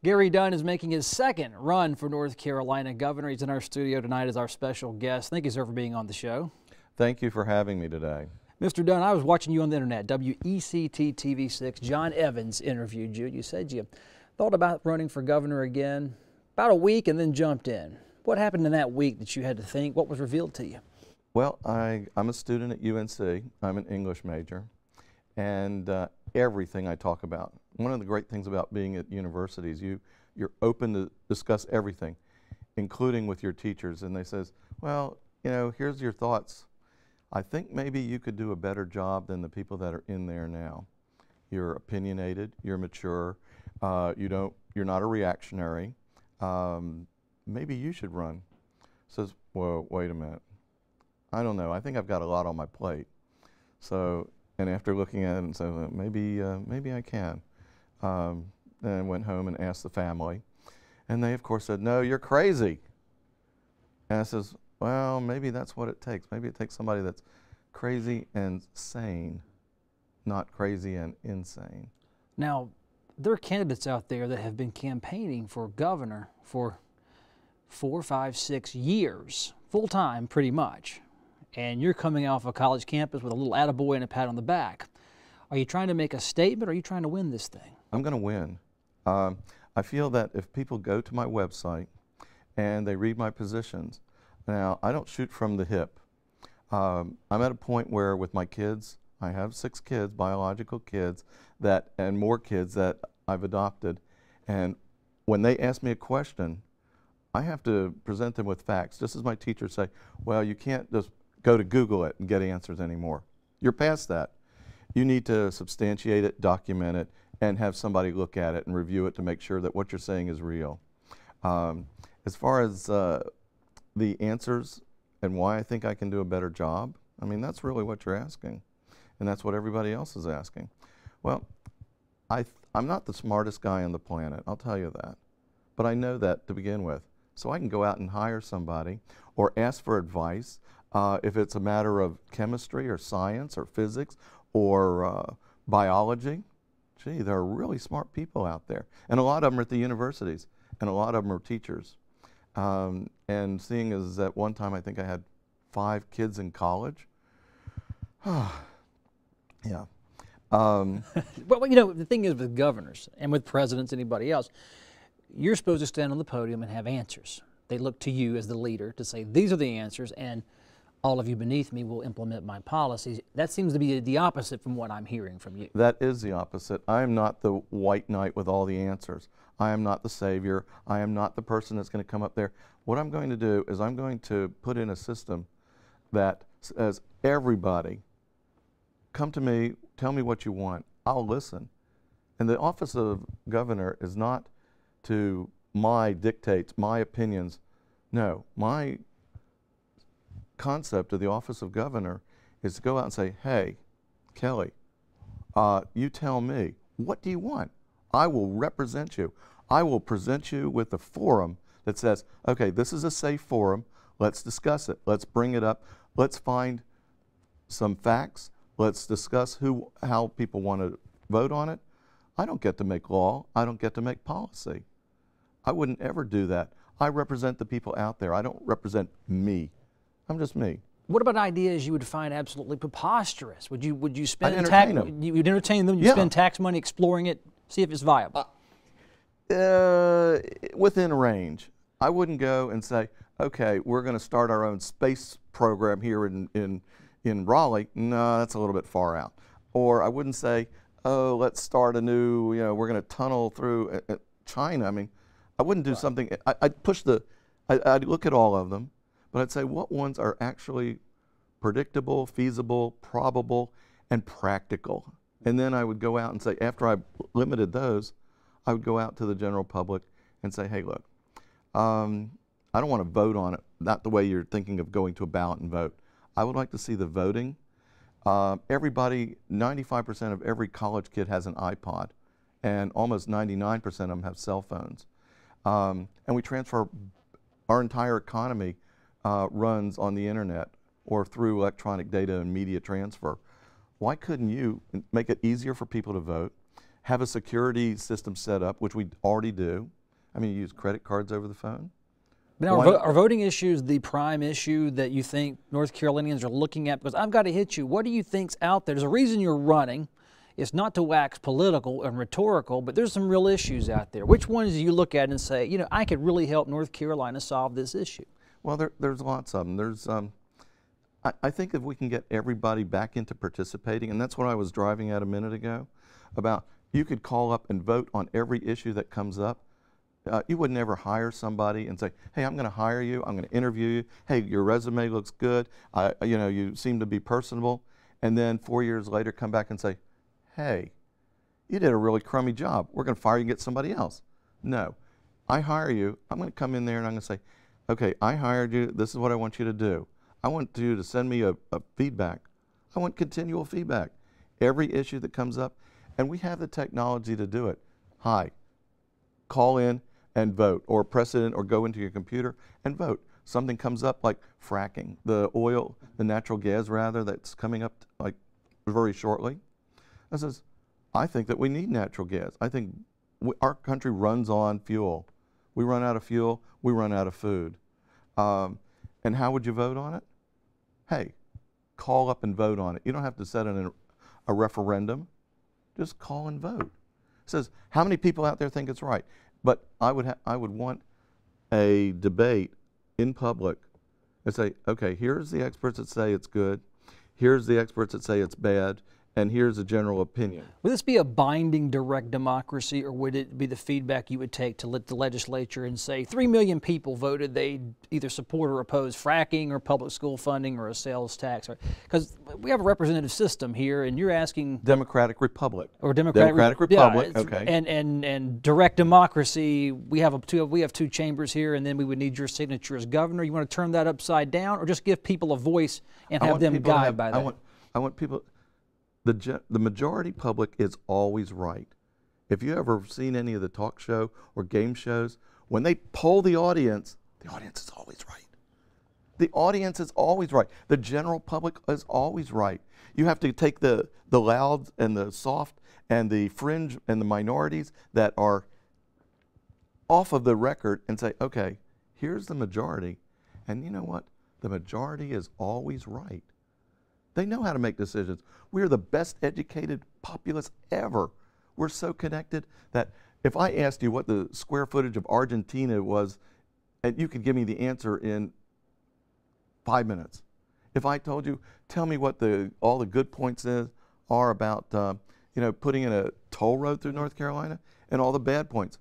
Gary Dunn is making his second run for North Carolina governor. He's in our studio tonight as our special guest. Thank you, sir, for being on the show. Thank you for having me today. Mr. Dunn, I was watching you on the internet, WECT-TV6. John Evans interviewed you. You said you thought about running for governor again about a week and then jumped in. What happened in that week that you had to think? What was revealed to you? Well, I'm a student at UNC. I'm an English major. And everything I talk about, one of the great things about being at universities, you're open to discuss everything, including with your teachers. And they says, well, you know, here's your thoughts. I think maybe you could do a better job than the people that are in there now. You're opinionated, you're mature, you're not a reactionary. Maybe you should run. Says, whoa, wait a minute. I don't know. I think I've got a lot on my plate. So, and after looking at it and said, well, maybe I can. Then I went home and asked the family. And they, of course, said, no, you're crazy. And I says, well, maybe that's what it takes. Maybe it takes somebody that's crazy and sane, not crazy and insane. Now, there are candidates out there that have been campaigning for governor for 4, 5, 6 years, full time pretty much. And you're coming off a college campus with a little attaboy and a pat on the back. Are you trying to make a statement or are you trying to win this thing? I'm going to win. I feel that if people go to my website and they read my positions, now I don't shoot from the hip. I'm at a point where with my kids, I have 6 kids, biological kids, and more kids that I've adopted. And when they ask me a question, I have to present them with facts. Just as my teachers say, well, you can't just go to Google it and get answers anymore. You're past that. You need to substantiate it, document it, and have somebody look at it and review it to make sure that what you're saying is real. As far as the answers and why I think I can do a better job, I mean, that's really what you're asking. And that's what everybody else is asking. Well, I'm not the smartest guy on the planet, I'll tell you that. But I know that to begin with. So I can go out and hire somebody or ask for advice if it's a matter of chemistry or science or physics or biology. Gee, there are really smart people out there. And a lot of them are at the universities, and a lot of them are teachers. And seeing as at one time I think I had 5 kids in college. Yeah. Well, you know, the thing is with governors and with presidents, anybody else, you're supposed to stand on the podium and have answers. They look to you as the leader to say, these are the answers, and all of you beneath me will implement my policies. That seems to be the opposite from what I'm hearing from you. That is the opposite. I am not the white knight with all the answers. I am not the savior. I am not the person that's going to come up there. What I'm going to do is I'm going to put in a system that says, everybody, come to me, tell me what you want. I'll listen. And the office of governor is not to my dictates, my opinions. No, my concept of the office of governor is to go out and say, hey, Kelly, you tell me, what do you want? I will represent you. I will present you with a forum that says, okay, this is a safe forum. Let's discuss it. Let's bring it up. Let's find some facts. Let's discuss how people want to vote on it. I don't get to make law. I don't get to make policy. I wouldn't ever do that. I represent the people out there. I don't represent me. I'm just me. What about ideas you would find absolutely preposterous? Would you spend entertain them. You'd entertain them? You Yeah. spend tax money exploring it, see if it's viable? Within range. I wouldn't go and say, okay, we're going to start our own space program here in Raleigh. No, that's a little bit far out. Or I wouldn't say, oh, let's start a new, we're going to tunnel through China. I mean, I wouldn't do something. I'd look at all of them, but I'd say what ones are actually predictable, feasible, probable, and practical. And then I would go out and say, after I limited those, I would go out to the general public and say, hey, look, I don't want to vote on it, not the way you're thinking of going to a ballot and vote. I would like to see the voting. Everybody, 95% of every college kid has an iPod, and almost 99% of them have cell phones. And we transfer, our entire economy runs on the internet or through electronic data and media transfer. Why couldn't you make it easier for people to vote, have a security system set up, which we already do. I mean, you use credit cards over the phone. Now, are voting issues the prime issue that you think North Carolinians are looking at? Because I've got to hit you. What do you think's out there? There's a reason you're running. It's not to wax political and rhetorical, but there's some real issues out there. Which ones do you look at and say, you know, I could really help North Carolina solve this issue? Well, there's lots of them. There's, I think if we can get everybody back into participating, and that's what I was driving at a minute ago, about you could call up and vote on every issue that comes up. You would never hire somebody and say, hey, I'm going to hire you, I'm going to interview you, hey, your resume looks good, you know, you seem to be personable, and then 4 years later come back and say, hey, you did a really crummy job. We're going to fire you and get somebody else. No. I hire you. I'm going to come in there and I'm going to say, okay, I hired you. This is what I want you to do. I want you to send me a feedback. I want continual feedback. Every issue that comes up, and we have the technology to do it. Hi, call in and vote, or press it in, or go into your computer and vote. Something comes up like fracking, the oil, the natural gas rather, that's coming up like very shortly. I says, I think that we need natural gas. I think our country runs on fuel. We run out of fuel, we run out of food. And how would you vote on it? Hey, call up and vote on it. You don't have to set in a referendum. Just call and vote. It says, how many people out there think it's right? But I would want a debate in public and say, okay, here's the experts that say it's good, here's the experts that say it's bad, and here's a general opinion. Would this be a binding direct democracy, or would it be the feedback you would take to the legislature and say 3 million people voted they either support or oppose fracking or public school funding or a sales tax? Because we have a representative system here, and you're asking Democratic Republic. Or Democratic Republic, yeah, okay. And direct democracy, we have two chambers here, and then we would need your signature as governor. You want to turn that upside down, or just give people a voice and have them guided by that? I want people. The majority public is always right. If you ever seen any of the talk show or game shows, when they poll the audience is always right. The audience is always right. The general public is always right. You have to take the loud and the soft and the fringe and the minorities that are off of the record and say, okay, here's the majority. And you know what? The majority is always right. They know how to make decisions. We are the best educated populace ever. We're so connected that if I asked you what the square footage of Argentina was, and you could give me the answer in 5 minutes. If I told you, tell me what all the good points are about you know, putting in a toll road through North Carolina, and all the bad points,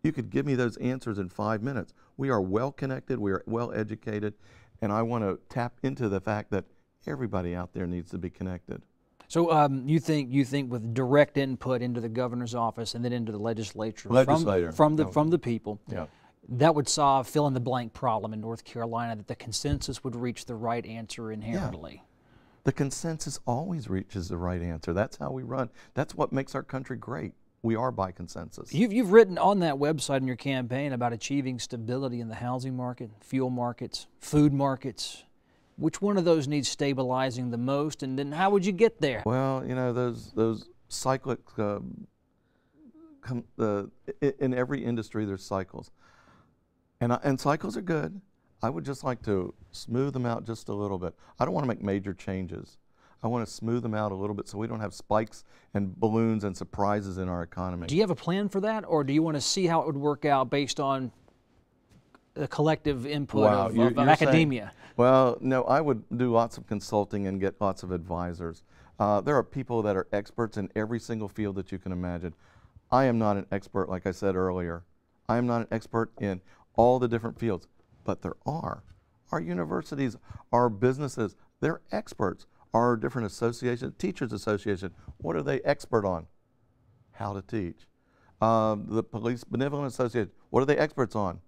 you could give me those answers in 5 minutes. We are well connected, we are well educated, and I want to tap into the fact that everybody out there needs to be connected. So you think with direct input into the governor's office and then into the legislature from the people, yeah, that would solve fill in the blank problem in North Carolina, that the consensus would reach the right answer inherently. Yeah. The consensus always reaches the right answer. That's how we run. That's what makes our country great. We are by consensus. You've written on that website in your campaign about achieving stability in the housing market, fuel markets, food markets. Which one of those needs stabilizing the most, and then how would you get there? Well, you know, those cyclic, in every industry there's cycles. And cycles are good. I would just like to smooth them out just a little bit. I don't want to make major changes. I want to smooth them out a little bit so we don't have spikes and balloons and surprises in our economy. Do you have a plan for that, or do you want to see how it would work out based on the collective input of academia? Well, no, I would do lots of consulting and get lots of advisors. There are people that are experts in every single field that you can imagine. I am not an expert, like I said earlier. I am not an expert in all the different fields, but there are. Our universities, our businesses, they're experts. Our different associations, Teachers Association, what are they expert on? How to teach. The Police Benevolent Association, what are they experts on?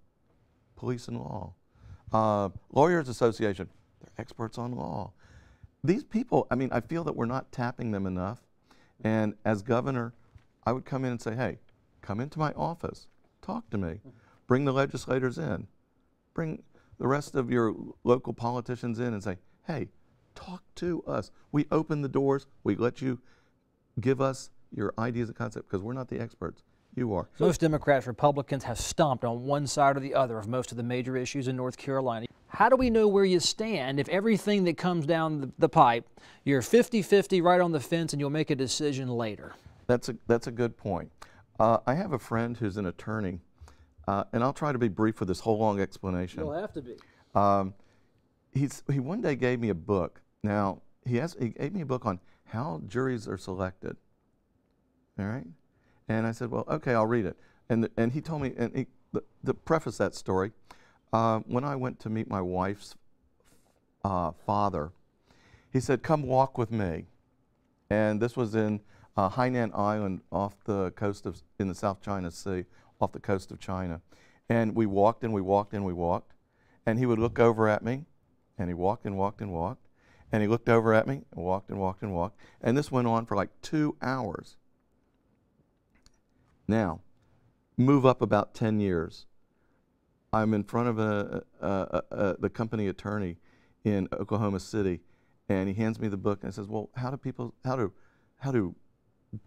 Police and law. Lawyers Association, they're experts on law. These people, I mean, I feel that we're not tapping them enough. And as governor, I would come in and say, hey, come into my office, talk to me, bring the legislators in, bring the rest of your local politicians in and say, hey, talk to us. We open the doors, we let you give us your ideas and concepts, because we're not the experts. You are. Most Democrats, Republicans have stomped on one side or the other of most of the major issues in North Carolina. How do we know where you stand if everything that comes down the pipe, you're 50-50 right on the fence and you'll make a decision later? That's a good point. I have a friend who's an attorney, and I'll try to be brief with this whole long explanation. You'll have to be. He one day gave me a book. Now, he gave me a book on how juries are selected. All right? And I said, well, okay, I'll read it. And he told me, and to preface that story, when I went to meet my wife's father, he said, come walk with me. And this was in Hainan Island off the coast of, in the South China Sea, off the coast of China. And we walked and we walked and we walked. And he would look over at me, and he walked and walked and walked. And he looked over at me and walked and walked and walked. And this went on for like 2 hours. Now, move up about 10 years. I'm in front of the company attorney in Oklahoma City, and he hands me the book and says, well, how do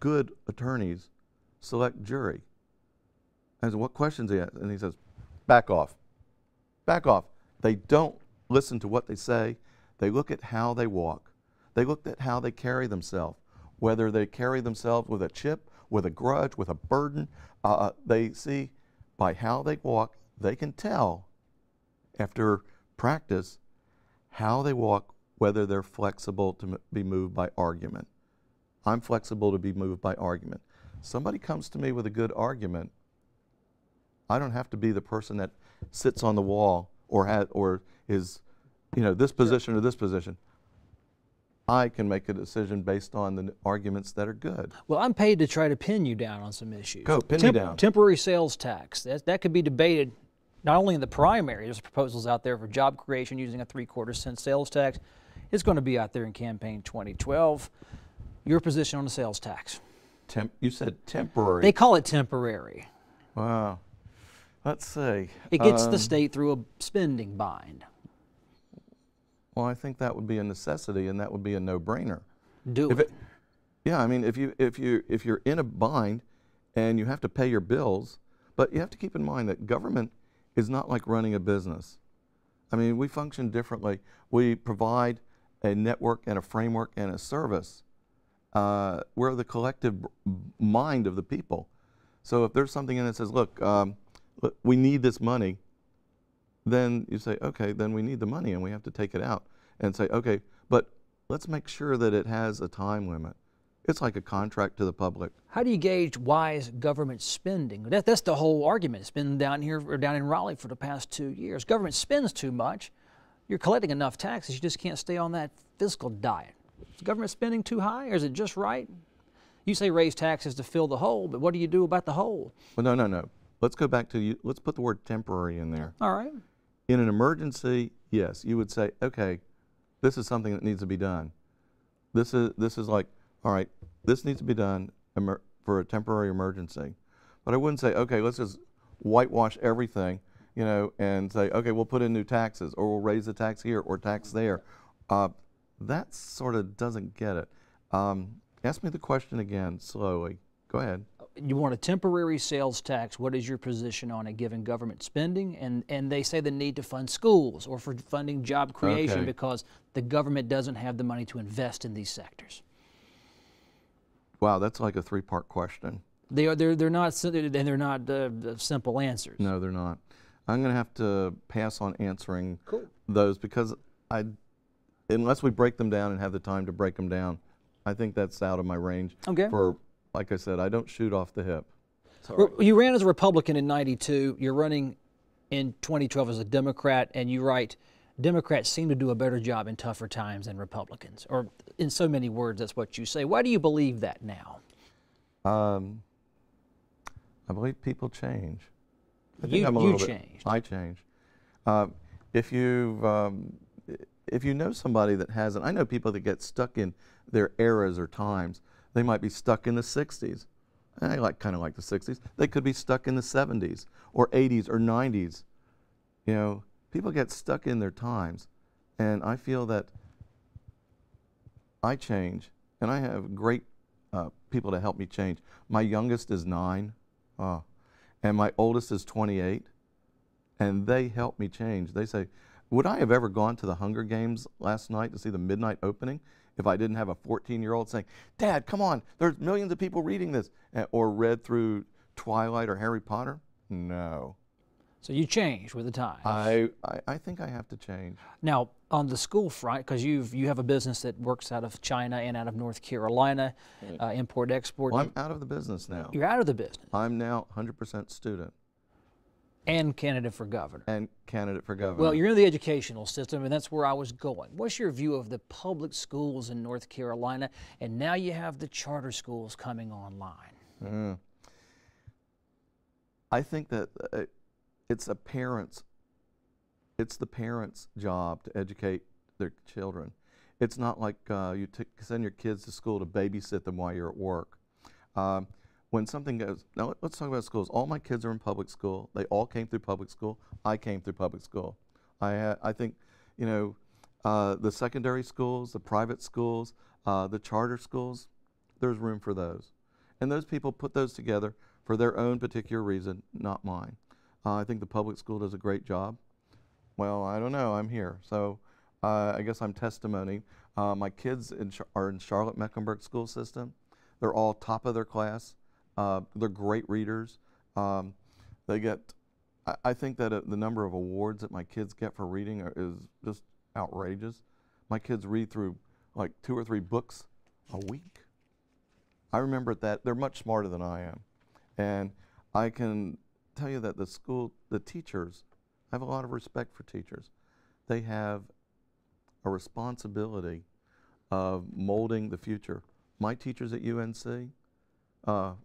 good attorneys select jury? I said, what questions do you ask? And he says, back off. Back off. They don't listen to what they say. They look at how they walk. They look at how they carry themselves, whether they carry themselves with a chip, with a grudge, with a burden. They see by how they walk, they can tell after practice how they walk, whether they're flexible to be moved by argument. I'm flexible to be moved by argument. Somebody comes to me with a good argument, I don't have to be the person that sits on the wall or is, you know, this position or this position. I can make a decision based on the arguments that are good. Well, I'm paid to try to pin you down on some issues. Go, pin me down. Temporary sales tax. That could be debated not only in the primary. There's proposals out there for job creation using a 3/4 cent sales tax. It's going to be out there in campaign 2012. Your position on the sales tax? You said temporary. They call it temporary. Wow. Let's see. It gets the state through a spending bind. Well, I think that would be a necessity, and that would be a no-brainer. Yeah, I mean, if you're in a bind and you have to pay your bills, but you have to keep in mind that government is not like running a business. I mean, we function differently. We provide a network and a framework and a service. We're the collective mind of the people. So if there's something in it that says, look, we need this money, then you say, okay, then we need the money and we have to take it out and say, okay, but let's make sure that it has a time limit. It's like a contract to the public. How do you gauge wise government spending? That's the whole argument. It's been down here or down in Raleigh for the past 2 years. Government spends too much. You're collecting enough taxes, you just can't stay on that fiscal diet. Is government spending too high, or is it just right? You say raise taxes to fill the hole, but what do you do about the hole? Well, no. Let's go back to, let's put the word temporary in there. All right. In an emergency, yes, you would say, okay, this is something that needs to be done. This is like, all right, this needs to be done for a temporary emergency. But I wouldn't say, okay, let's just whitewash everything, you know, and say, okay, we'll put in new taxes, or we'll raise the tax here or tax there. That sort of doesn't get it. Ask me the question again slowly. Go ahead. You want a temporary sales tax. What is your position on it given government spending? And they say the need to fund schools or for funding job creation because the government doesn't have the money to invest in these sectors. Wow, that's like a three-part question. They're not simple answers. No, they're not. I'm going to have to pass on answering those because unless we break them down and have the time to break them down, I think that's out of my range. Okay. For, like I said, I don't shoot off the hip. Well, you ran as a Republican in '92. You're running in 2012 as a Democrat, and you write, Democrats seem to do a better job in tougher times than Republicans. Or in so many words, that's what you say. Why do you believe that now? I believe people change. I think You changed. I changed. If you know somebody that hasn't, I know people that get stuck in their eras or times. They might be stuck in the 60s. I kind of like the 60s. They could be stuck in the 70s or 80s or 90s. You know, people get stuck in their times. And I feel that I change, and I have great people to help me change. My youngest is 9, and my oldest is 28, and they help me change. They say, would I have ever gone to the Hunger Games last night to see the midnight opening if I didn't have a 14-year-old saying, Dad, come on, there's millions of people reading this, or read through Twilight or Harry Potter? No. So you changed with the times. I think I have to change. Now, on the school front, because you have a business that works out of China and out of North Carolina, import-export. Well, I'm out of the business now. You're out of the business. I'm now 100% student. And candidate for governor. And candidate for governor. Well, you're in the educational system, and that's where I was going. What's your view of the public schools in North Carolina? And now you have the charter schools coming online. I think that it's the parents' job to educate their children. It's not like you send your kids to school to babysit them while you're at work. When something goes, now let's talk about schools. All my kids are in public school. They all came through public school. I came through public school. I think, you know, the secondary schools, the private schools, the charter schools, there's room for those. And those people put those together for their own particular reason, not mine. I think the public school does a great job. Well, I don't know, I'm here. So I guess I'm testimony. My kids are in Charlotte-Mecklenburg school system. They're all top of their class. They're great readers. They get, I think that the number of awards that my kids get for reading is just outrageous. My kids read through like 2 or 3 books a week. I remember that they're much smarter than I am. And I can tell you that the teachers, I have a lot of respect for teachers. They have a responsibility of molding the future. My teachers at UNC,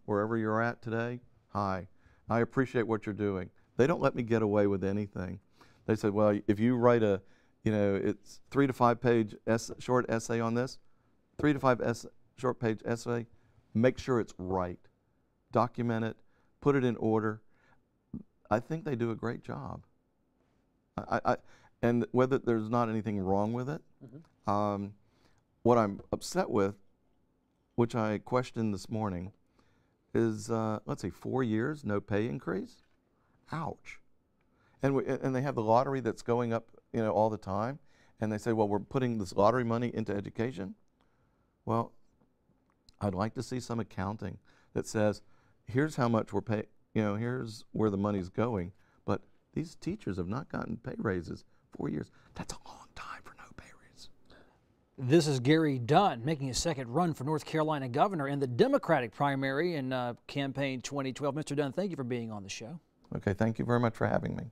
wherever you're at today, hi, I appreciate what you're doing. They don't let me get away with anything. They said, well, if you write a, you know, it's 3 to 5 page short essay on this, 3 to 5 short page essay, make sure it's right. Document it, put it in order. I think they do a great job. And whether there's not anything wrong with it, what I'm upset with, which I questioned this morning, is let's see, 4 years, no pay increase? Ouch. And they have the lottery that's going up, you know, all the time, and they say, well, we're putting this lottery money into education. Well, I'd like to see some accounting that says, here's how much we're paying, you know, here's where the money's going, but these teachers have not gotten pay raises 4 years. That's a long time for no pay raise. This is Gary Dunn making his second run for North Carolina governor in the Democratic primary in campaign 2012. Mr. Dunn, thank you for being on the show. Okay, thank you very much for having me.